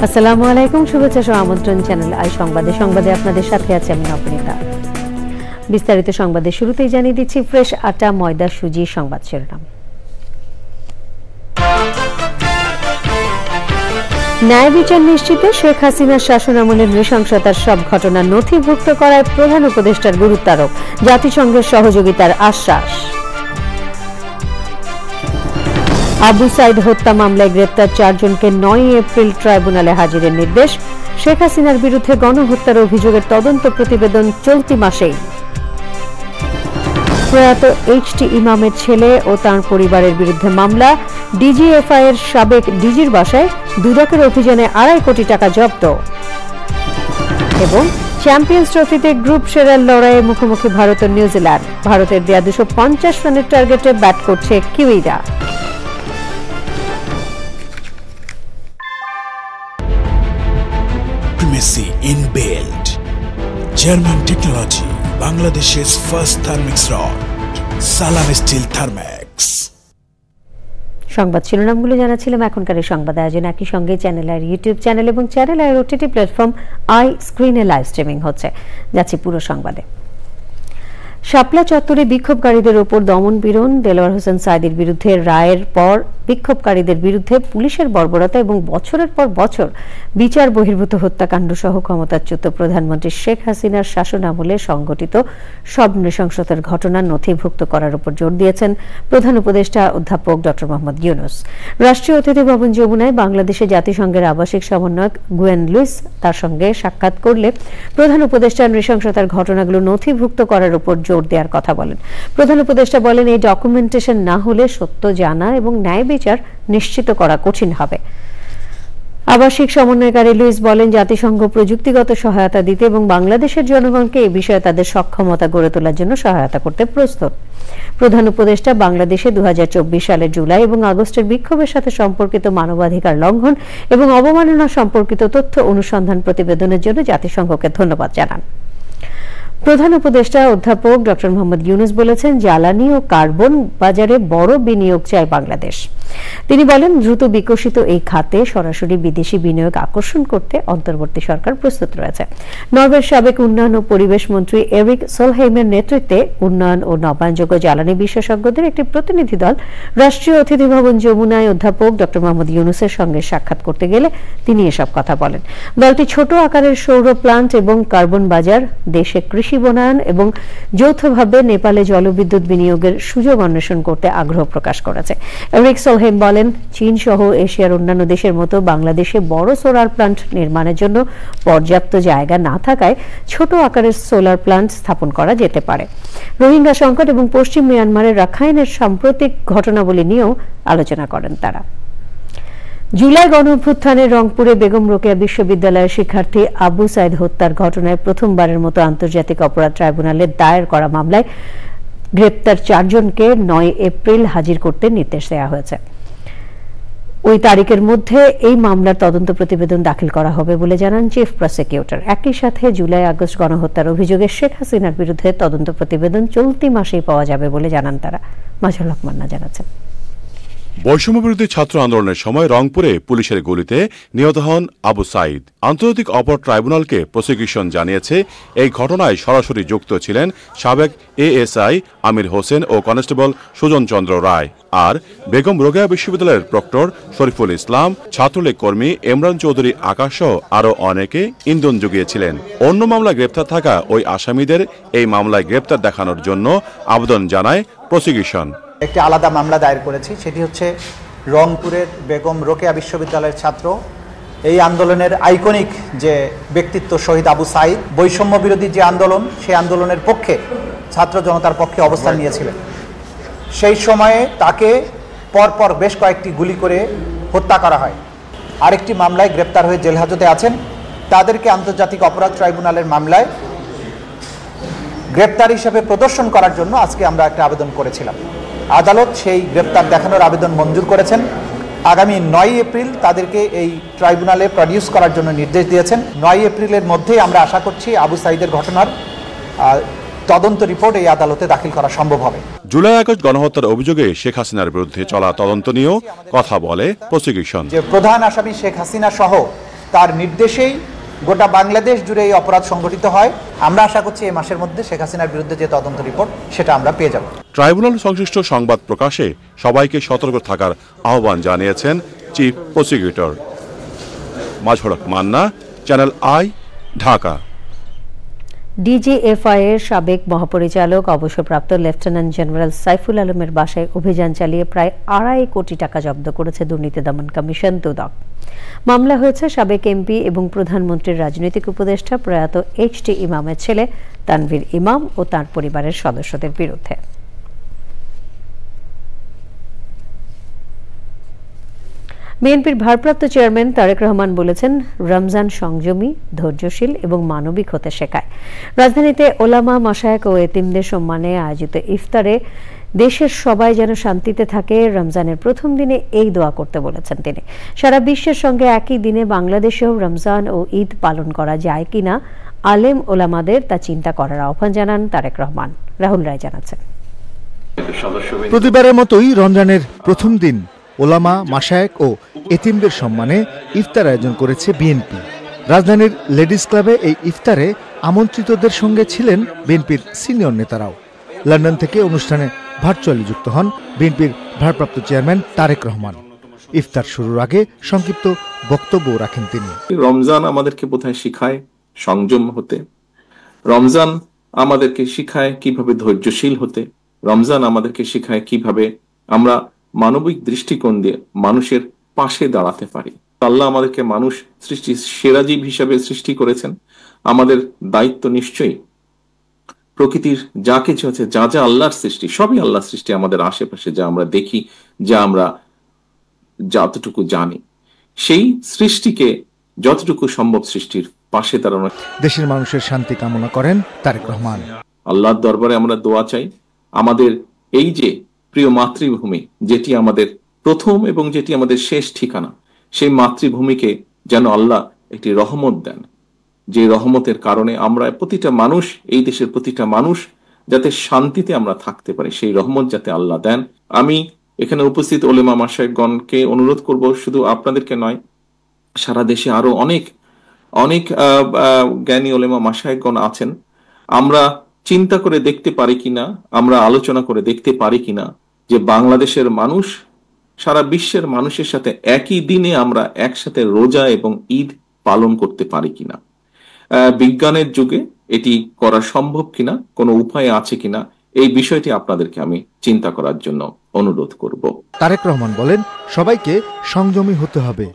আসসালামু আলাইকুম, শুভেচ্ছা সহ আমন্ত্রণ চ্যানেল আই সংবাদে আপনাদের সাথে আছে আমি নবনীতা। বিস্তারিত সংবাদের শুরুতেই জানিয়ে দিচ্ছি ফ্রেশ আটা, ময়দা, সুজি সংবাদ শিরোনাম। ন্যায় বিচার নিশ্চিতে শেখ হাসিনার শাসনামলের নৃশংসতার সব ঘটনা নথিভুক্ত করায় প্রধান উপদেষ্টার গুরুত্বারোপ, জাতিসংঘের সহযোগিতার আশ্বাস। আবু সাইদ হত্যা মামলায় গ্রেপ্তার 4 জনকে 9 এপ্রিল ট্রাইব্যুনালে হাজিরের নির্দেশ। শেখ হাসিনার বিরুদ্ধে গণহত্যার অভিযোগের তদন্ত প্রতিবেদন চলতি মাসেই। প্রয়াত এইচটি ইমামের ছেলে ও তার পরিবারের বিরুদ্ধে মামলা, ডিজিএফআই এর সাবেক ডিজির বাসায় দুদকের অভিযানে 2.5 কোটি টাকা জব্দ। এবং চ্যাম্পিয়ন্স ট্রফিতে গ্রুপ সেরার লড়াইয়ে মুখোমুখি ভারত ও নিউজিল্যান্ড। ভারতের দেয়া 250 রানের টার্গেটে ব্যাট করছে কিউইরা। Primacy in build. German technology. Bangladesh's first thermix rod. Salam Steel Thermax. সংবাদ শিরোনামগুলো জানাচ্ছিলাম। এখনকার সংবাদ আয়োজন একই সঙ্গে চ্যানেল আইয়ের ইউটিউব চ্যানেল এবং চ্যানেল আইয়ের ওটিটি প্ল্যাটফর্ম আই স্ক্রিনে লাইভ স্ট্রিমিং হচ্ছে। যাচ্ছি পুরো সংবাদে। শাপলা চত্বরে বিক্ষোভকারীদের ওপর দমন-পীড়ন, দেলোয়ার হোসেন সাঈদীর বিরুদ্ধে রায়ের পর বিক্ষোভকারীদের বিরুদ্ধে পুলিশের বর্বরতা এবং বছরের পর বছর বিচার বহির্ভূত হত্যাকাণ্ড সহ ক্ষমতাচ্যুত প্রধানমন্ত্রী শেখ হাসিনার শাসনামলে সংঘটিত সব নৃশংসতার ঘটনা নথিভুক্ত করার উপর জোর দিয়েছেন প্রধান উপদেষ্টা অধ্যাপক ডক্টর মোহাম্মদ ইউনূস। রাষ্ট্রীয় অতিথি ভবন যমুনায় বাংলাদেশে জাতিসংঘের আবাসিক সমন্বয়ক গুয়েন লুইস তার সঙ্গে সাক্ষাৎ করলে প্রধান উপদেষ্টা নৃশংসতার ঘটনাগুলো নথিভুক্ত করার উপর জোর দেওয়ার কথা বলেন। প্রধান উপদেষ্টা বলেন, এই ডকুমেন্টেশন না হলে সত্য জানা এবং ন্যায় বিচার নিশ্চিত করা কঠিন হবে। আবাসিক সমন্বয়কারী লুইস বলেন, জাতিসংঘ প্রযুক্তিগত সহায়তা দিতে এবং বাংলাদেশের জনগণকে এই বিষয়ে তাদের সক্ষমতা গড়ে তোলার জন্য সহায়তা করতে প্রস্তুত। প্রধান উপদেষ্টা বাংলাদেশে 2024 সালের জুলাই এবং আগস্টের বিক্ষোভের সাথে সম্পর্কিত মানবাধিকার লঙ্ঘন এবং অবমাননা সম্পর্কিত তথ্য অনুসন্ধান প্রতিবেদনের জন্য জাতিসংঘকে ধন্যবাদ জানান। প্রধান উপদেষ্টা অধ্যাপক ডক্টর মোহাম্মদ ইউনূস বলেছেন, জ্বালানি ও কার্বন বাজারে বড় বিনিয়োগ চায় বাংলাদেশ। তিনি বলেন, দ্রুত বিকশিত এই খাতে সরাসরি বিদেশি বিনিয়োগ আকর্ষণ করতে অন্তর্বর্তী সরকার প্রস্তুত রয়েছে। নরওয়ের সাবেক উন্নয়ন ও পরিবেশ মন্ত্রী এরিক সোলহেইমের নেতৃত্বে উন্নয়ন ও নবায়নযোগ্য জ্বালানি বিশেষজ্ঞদের একটি প্রতিনিধি দল রাষ্ট্রীয় অতিথি ভবন যমুনায় অধ্যাপক ডক্টর মোহাম্মদ ইউনূসের সঙ্গে সাক্ষাৎ করতে গেলে তিনি এসব কথা বলেন। দলটি ছোট আকারের সৌর প্লান্ট এবং কার্বন বাজার, দেশে কৃষি বনায়ন এবং যৌথভাবে নেপালে জলবিদ্যুৎ বিনিয়োগের সুযোগ অন্বেষণ করতে আগ্রহ প্রকাশ করেছে। এরিক সোলহেইম বলেন, চীন সহ এশিয়ার অন্যান্য দেশের মতো বাংলাদেশে বড় সোলার প্লান্ট নির্মাণের জন্য পর্যাপ্ত জায়গা না থাকায় ছোট আকারের সোলার প্লান্ট স্থাপন করা যেতে পারে। রোহিঙ্গা সংকট এবং পশ্চিম মিয়ানমারের রাখাইনের সাম্প্রতিক ঘটনাবলী নিয়েও আলোচনা করেন তারা। জুলাই গণঅভ্যুত্থানে রংপুরে বেগম রোকেয়া বিশ্ববিদ্যালয়ের শিক্ষার্থী আবু সাইদ হত্যার ঘটনায় প্রথমবারের মতো আন্তর্জাতিক অপরাধ ট্রাইব্যুনালে দায়ের করা মামলায় গ্রেপ্তার 4 জনকে 9 এপ্রিল হাজির করতে নির্দেশ দেওয়া হয়েছে। ওই তারিখের মধ্যে এই মামলার তদন্ত প্রতিবেদন দাখিল করা হবে বলে জানান চিফ প্রসিকিউটর। একই সাথে জুলাই আগস্ট গণহত্যার অভিযোগে শেখ হাসিনার বিরুদ্ধে তদন্ত প্রতিবেদন চলতি মাসেই পাওয়া যাবে বলে জানান তারা। মাজহারুল হক মান্না জানাচ্ছেন। বৈষম্যবিরোধী ছাত্র আন্দোলনের সময় রংপুরে পুলিশের গুলিতে নিহত হন আবু সাইদ। আন্তর্জাতিক অপরাধ ট্রাইব্যুনালকে প্রসিকিউশন জানিয়েছে, এই ঘটনায় সরাসরি যুক্ত ছিলেন সাবেক এএসআই আমির হোসেন ও কনস্টেবল সুজন চন্দ্র রায়। আর বেগম রোকেয়া বিশ্ববিদ্যালয়ের প্রক্টর শরীফুল ইসলাম, ছাত্রলীগ কর্মী ইমরান চৌধুরী আকাশ সহ আরও অনেকে ইন্ধন জুগিয়েছিলেন। অন্য মামলায় গ্রেপ্তার থাকা ওই আসামিদের এই মামলায় গ্রেপ্তার দেখানোর জন্য আবেদন জানায় প্রসিকিউশন। একটি আলাদা মামলা দায়ের করেছি, সেটি হচ্ছে রংপুরের বেগম রোকেয়া বিশ্ববিদ্যালয়ের ছাত্র, এই আন্দোলনের আইকনিক যে ব্যক্তিত্ব শহীদ আবু সাইদ, বৈষম্য বিরোধী যে আন্দোলন, সেই আন্দোলনের পক্ষে ছাত্র জনতার পক্ষে অবস্থান নিয়েছিলেন। সেই সময়ে তাকে পরপর বেশ কয়েকটি গুলি করে হত্যা করা হয়। আরেকটি মামলায় গ্রেপ্তার হয়ে জেলহাজতে আছেন। তাদেরকে আন্তর্জাতিক অপরাধ ট্রাইব্যুনালের মামলায় গ্রেপ্তার হিসেবে প্রদর্শন করার জন্য আজকে আমরা একটা আবেদন করেছিলাম। আদালত সেই গ্রেপ্তার দেখানোর আবেদন মঞ্জুর করেছেন। আগামী 9 এপ্রিল তাদেরকে এই ট্রাইব্যুনালে প্রডিউস করার জন্য নির্দেশ দিয়েছেন। 9 এপ্রিলের মধ্যেই আমরা আশা করছি আবু সাইদের ঘটনার তদন্ত রিপোর্ট এই আদালতে দাখিল করা সম্ভব হবে। জুলাই আগস্ট গণহত্যার অভিযোগে শেখ হাসিনার বিরুদ্ধে চলা তদন্ত নিয়েও কথা বলে প্রসিকিউশন। যে প্রধান আসামি শেখ হাসিনা সহ তার নির্দেশেই গোটা বাংলাদেশ জুড়ে এই অপরাধ সংগঠিত হয়। আমরা আশা করছি এই মাসের মধ্যে শেখ হাসিনার বিরুদ্ধে যে তদন্ত রিপোর্ট সেটা আমরা পেয়ে যাব। ট্রাইব্যুনাল সংশ্লিষ্ট সংবাদ প্রকাশে সবাইকে সতর্ক থাকার আহ্বান জানিয়েছেন চিফ প্রসিকিউটর। মাজহরক Manna, channel I, Dhaka. DGFI এর সাবেক মহাপরিচালক অবসরপ্রাপ্ত লেফটেন্যান্ট জেনারেল সাইফুল আলমের বাসায় অভিযান চালিয়ে প্রায় 2.5 কোটি টাকা জব্দ করেছে দুর্নীতি দমন কমিশন দুদক। মামলা হয়েছে সাবেক এমপি এবং প্রধানমন্ত্রীর রাজনৈতিক উপদেষ্টা প্রয়াত এইচ.টি. ইমামের ছেলে তানভীর ইমাম ও তার পরিবারের সদস্যদের বিরুদ্ধে। বিএনপির ভারপ্রাপ্ত চেয়ারম্যান তারেক রহমান বলেছেন, রমজান সংযমী, ধৈর্যশীল এবং মানবিক হতে শেখায়। রাজধানীতে ওলামা, মাশায়েখ ও এতিমদের সম্মানে আয়োজিত ইফতারে দেশের সবাই যেন শান্তিতে থাকে, রমজানের প্রথম দিনে এই দোয়া করতে বলেছেন তিনি। সারা বিশ্বের সঙ্গে একই দিনে বাংলাদেশেও রমজান ও ঈদ পালন করা যায় কিনা আলেম ওলামাদের তা চিন্তা করার আহ্বান জানান তারেক রহমান। রাহুল রায় জানাচ্ছেন। প্রতিবারের মতোই রমজানের প্রথম দিন ওলামা, মাশায়েখ ও এতিমদের সম্মানে ইফতার আয়োজন করেছে বিএনপি। রাজধানীর লেডিস ক্লাবে এই ইফতারে আমন্ত্রিতদের সঙ্গে ছিলেন বিএনপির সিনিয়র নেতারাও। লন্ডন থেকে অনুষ্ঠানে ভার্চুয়ালি যুক্ত হন বিএনপির ভারপ্রাপ্ত চেয়ারম্যান তারেক রহমান। ইফতার শুরুর আগে সংক্ষিপ্ত বক্তব্য রাখেন তিনি। রমজান আমাদেরকে বোধহয় শিখায় সংযম হতে, রমজান আমাদেরকে শিখায় কিভাবে ধৈর্যশীল হতে, রমজান আমাদেরকে শিখায় কিভাবে আমরা মানবিক দৃষ্টিকোণ দিয়ে মানুষের পাশে দাঁড়াতে পারি। আল্লাহ আমাদেরকে মানুষ সৃষ্টি সেরা জীব হিসাবে সৃষ্টি করেছেন। আমাদের দায়িত্ব নিশ্চয়ই প্রকৃতির যা কিছু আছে, যা যা আল্লাহর সৃষ্টি, সবই আল্লাহর সৃষ্টি। আমাদের আশেপাশে যা আমরা দেখি, যা আমরা যতটুকু জানি, সেই সৃষ্টিকে যতটুকু সম্ভব সৃষ্টির পাশে দাঁড়ানো। দেশের মানুষের শান্তি কামনা করেন তারেক রহমান। আল্লাহর দরবারে আমরা দোয়া চাই, আমাদের এই যে প্রিয় মাতৃভূমি, যেটি আমাদের প্রথম এবং যেটি আমাদের শেষ ঠিকানা, সেই মাতৃভূমিকে যেন আল্লাহ একটি রহমত দেন, যে রহমতের কারণে আমরা প্রতিটা মানুষ, এই দেশের প্রতিটা মানুষ যাতে শান্তিতে আমরা থাকতে পারি, সেই রহমত যাতে আল্লাহ দেন। আমি এখানে উপস্থিত ওলেমা মাশায়েখগণকে অনুরোধ করব, শুধু আপনাদেরকে নয়, সারা দেশে আরো অনেক অনেক জ্ঞানী ওলেমা মাশায়েখগণ আছেন। আমরা চিন্তা করে দেখতে পারি কিনা, আমরা আলোচনা করে দেখতে পারি কিনা যে বাংলাদেশের মানুষ সারা বিশ্বের মানুষের সাথে একই দিনে আমরা একসাথে রোজা এবং ঈদ পালন করতে পারি কিনা, বিজ্ঞানের যুগে এটি করা সম্ভব কিনা, কোনো উপায় আছে কিনা, এই বিষয়টি আপনাদেরকে আমি চিন্তা করার জন্য অনুরোধ করব। তারেক রহমান বলেন, সবাইকে সংযমী হতে হবে,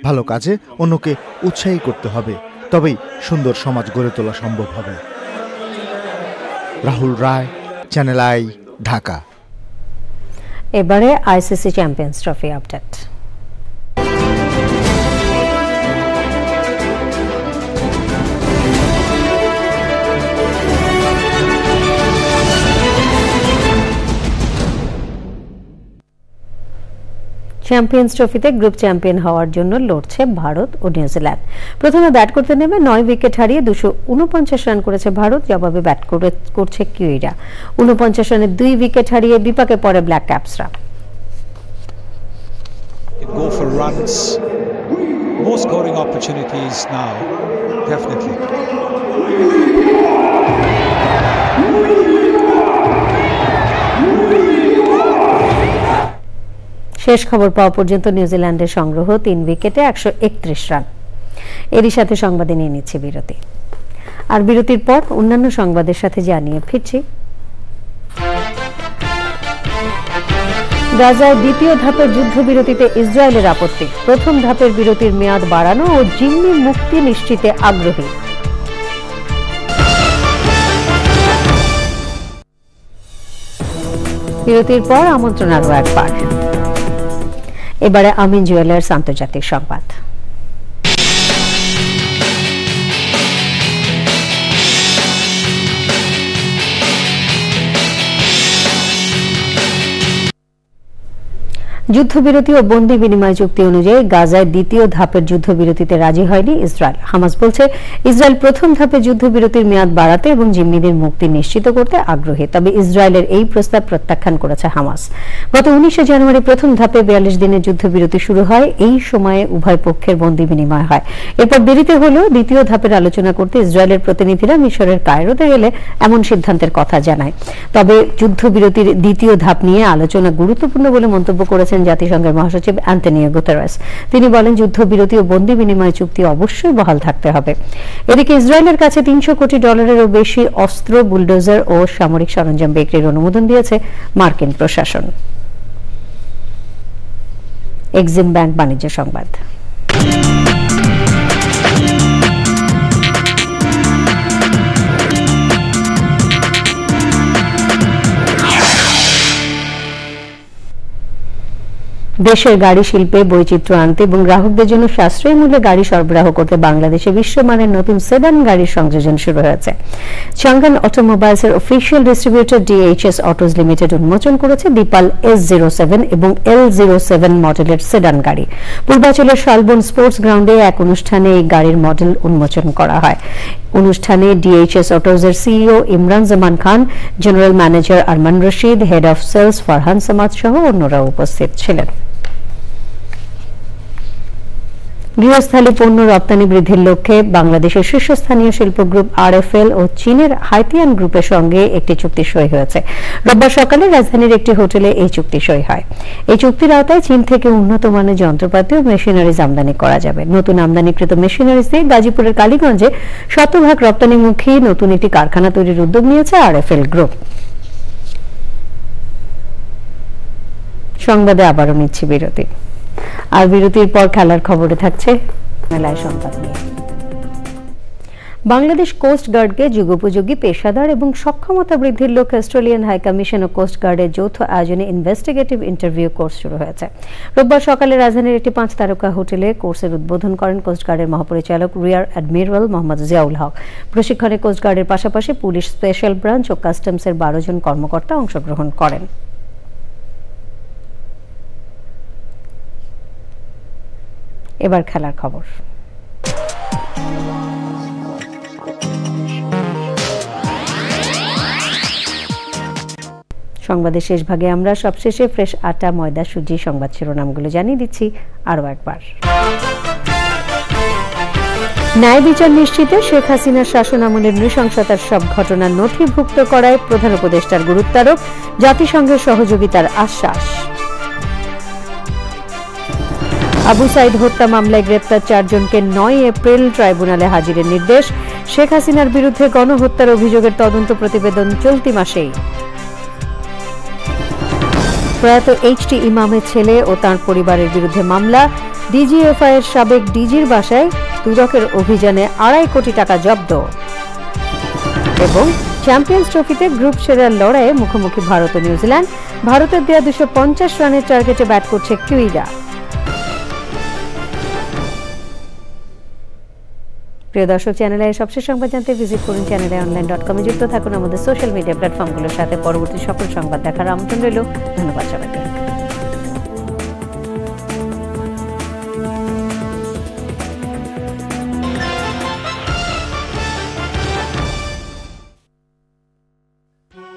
ভালো কাজে অন্যকে উৎসাহী করতে হবে, তবেই সুন্দর সমাজ গড়ে তোলা সম্ভব হবে। রাহুল রায়, চ্যানেল আই, ঢাকা। এবারে ICC champions trophy update. Champions ট্রফিতে গ্রুপ চ্যাম্পিয়ন হওয়ার জন্য লড়ছে ভারত ও নিউজিল্যান্ড। প্রথমে ব্যাট করতে নেমে 9 উইকেট হারিয়ে 249 রান করেছে ভারত, জবাবে ব্যাট করছে কিউইরা। 49 রানে 2 উইকেট হারিয়ে বিপাকে পড়ে black ক্যাপসরা। Go for runs, more scoring opportunities now, definitely. শেষ খবর পাওয়া পর্যন্ত নিউজিল্যান্ডের সংগ্রহ 3 উইকেটে 131 রান। এরই সাথে সংবাদে নিয়ে নিচ্ছে বিরতি, আর বিরতির পর অন্যান্য সংবাদের সাথে জানিয়ে ফিরছি। গাজায় দ্বিতীয় ধাপের যুদ্ধবিরতিতে ইসরায়েলের আপত্তি, প্রথম ধাপের বিরতির মেয়াদ বাড়ানো ও জিম্মি মুক্তি নিশ্চিতে আগ্রহী। বিরতির পর আমন্ত্রণ আরও একবার। এবারে আমিন জুয়েলার্স আন্তর্জাতিক সংবাদ। যুদ্ধবিরতি ও বন্দী বিনিময় চুক্তি অনুযায়ী গাজায় দ্বিতীয় ধাপের যুদ্ধবিরতিতে রাজি হয়নি ইসরায়েল। হামাস বলছে ইসরায়েল প্রথম ধাপে যুদ্ধবিরতির মেয়াদ বাড়াতে এবং জিম্মিদের মুক্তি নিশ্চিত করতে আগ্রহী, তবে ইসরায়েলের এই প্রস্তাব প্রত্যাখ্যান করেছে হামাস। গত 19 জানুয়ারি প্রথম ধাপে 42 দিনের যুদ্ধবিরতি শুরু হয়। এই সময়ে উভয় পক্ষের বন্দী বিনিময় হয়। এরপর দেরিতে হলেও দ্বিতীয় ধাপের আলোচনা করতে ইসরায়েলের প্রতিনিধিরা মিশরের কায়রোতে গেলে এমন সিদ্ধান্তের কথা জানায়। তবে যুদ্ধবিরতির দ্বিতীয় ধাপ নিয়ে আলোচনা গুরুত্বপূর্ণ বলে মন্তব্য করেছেন জাতিসংঘের মহাসচিব অ্যান্টনিও গুতেরেস। তিনি বলেন যুদ্ধবিরতি ও বন্দী বিনিময় চুক্তি অবশ্যই বহাল থাকতে হবে। এদিকে ইসরায়েলের কাছে $300 কোটিরও বেশি অস্ত্র, বুলডোজার ও সামরিক সরঞ্জাম বিক্রির অনুমোদন দিয়েছে মার্কিন প্রশাসন। এক্সিম ব্যাংক বাণিজ্য সংবাদ। দেশের গাড়ি শিল্পে বৈচিত্র্য আনতে এবং গ্রাহকদের জন্য সাশ্রয়ী মূল্যে গাড়ি সরবরাহ করতে বাংলাদেশে বিশ্বমানের নতুন সেডান গাড়ির সংযোজন শুরু হয়েছে। চাঙ্গান অটোমোবাইলসের official distributor DHS Autos limited উন্মোচন করেছে দীপাল S07 এবং L07 মডেলের সেডান গাড়ি। পূর্বাঞ্চলের শালবন স্পোর্টস গ্রাউন্ডে এক অনুষ্ঠানে এই গাড়ির মডেল উন্মোচন করা হয়। অনুষ্ঠানে ডিএইচএস অটোজের CEO Imran Zaman Khan, general manager Arman Rashid, head of sales Farhan Samad সহ অন্যরা উপস্থিত ছিলেন। গৃহস্থালী পণ্য রপ্তানি বৃদ্ধির লক্ষ্যে বাংলাদেশের শীর্ষস্থানীয় শিল্প গ্রুপ RFL ও চীনের হাইতিয়ান গ্রুপের সঙ্গে একটি চুক্তি সই হয়েছে। রোববার সকালে রাজধানীর একটি হোটেলে এই চুক্তি সই হয়। এই চুক্তির আওতায় চীন থেকে উন্নত মানের যন্ত্রপাতি ও মেশিনারিজ আমদানি করা যাবে। নতুন আমদানিকৃত মেশিনারিজ দিয়ে গাজীপুরের কালীগঞ্জে শতভাগ রপ্তানিমুখী নতুন একটি কারখানা তৈরির উদ্যোগ নিয়েছে RFL গ্রুপ। সংবাদে আবারও নিচ্ছি বিরতি, আর বিরতির পর খেলার খবরে থাকছে মেলায় সংবাদ নিয়ে। বাংলাদেশ কোস্ট গার্ডকে যুগোপযোগী, পেশাদার এবং সক্ষমতা বৃদ্ধির লক্ষ্যে অস্ট্রেলিয়ান হাই কমিশন ও কোস্ট গার্ডের যৌথ আয়োজনে ইনভেস্টিগেটিভ ইন্টারভিউ কোর্স শুরু হয়েছে। রোববার সকালে রাজধানীর একটি 5 তারকা হোটেলে কোর্সের উদ্বোধন করেন কোস্ট গার্ডের মহাপরিচালক রিয়ার অ্যাডমিরাল মোহাম্মদ জিয়াউল হক। প্রশিক্ষণে কোস্ট গার্ডের পাশাপাশি পুলিশ স্পেশাল ব্রাঞ্চ ও কাস্টমসের 12 জন কর্মকর্তা অংশগ্রহণ করেন। এবার খেলার খবর। সংবাদের শেষ ভাগে আমরা সবশেষে ফ্রেশ আটা, ময়দা, সুজি সংবাদ শিরোনামগুলো জানিয়ে দিচ্ছি আরও একবার। ন্যায় বিচার নিশ্চিতে শেখ হাসিনার শাসনামলের নৃশংসতার সব ঘটনা নথিভুক্ত করায় প্রধান উপদেষ্টার গুরুত্বারোপ, জাতিসংঘের সহযোগিতার আশ্বাস। আবু সাইদ হত্যা মামলায় গ্রেপ্তার 4 জনকে 9 এপ্রিল ট্রাইব্যুনালে হাজিরের নির্দেশ। শেখ হাসিনার বিরুদ্ধে গণহত্যার অভিযোগের তদন্ত প্রতিবেদন চলতি মাসেই। প্রয়াত HT ইমামের ছেলে ও তার পরিবারের বিরুদ্ধে মামলা। DGFI এর সাবেক ডিজির বাসায় দুদকের অভিযানে 2.5 কোটি টাকা জব্দ। এবং চ্যাম্পিয়ন্স ট্রফিতে গ্রুপ সেরার লড়াইয়ে মুখোমুখি ভারত ও নিউজিল্যান্ড। ভারতের দেয়া 250 রানের টার্গেটে ব্যাট করছে কিউইরা। প্রিয় দর্শক, চ্যানেলে সবশেষ সংবাদ জানতে ভিজিট করুন channelonline.com এ। যুক্ত থাকুন আমাদের সোশ্যাল মিডিয়া প্ল্যাটফর্মগুলোর সাথে। পরবর্তী সকল সংবাদ দেখার আমন্ত্রণ রইল। ধন্যবাদ সবাইকে।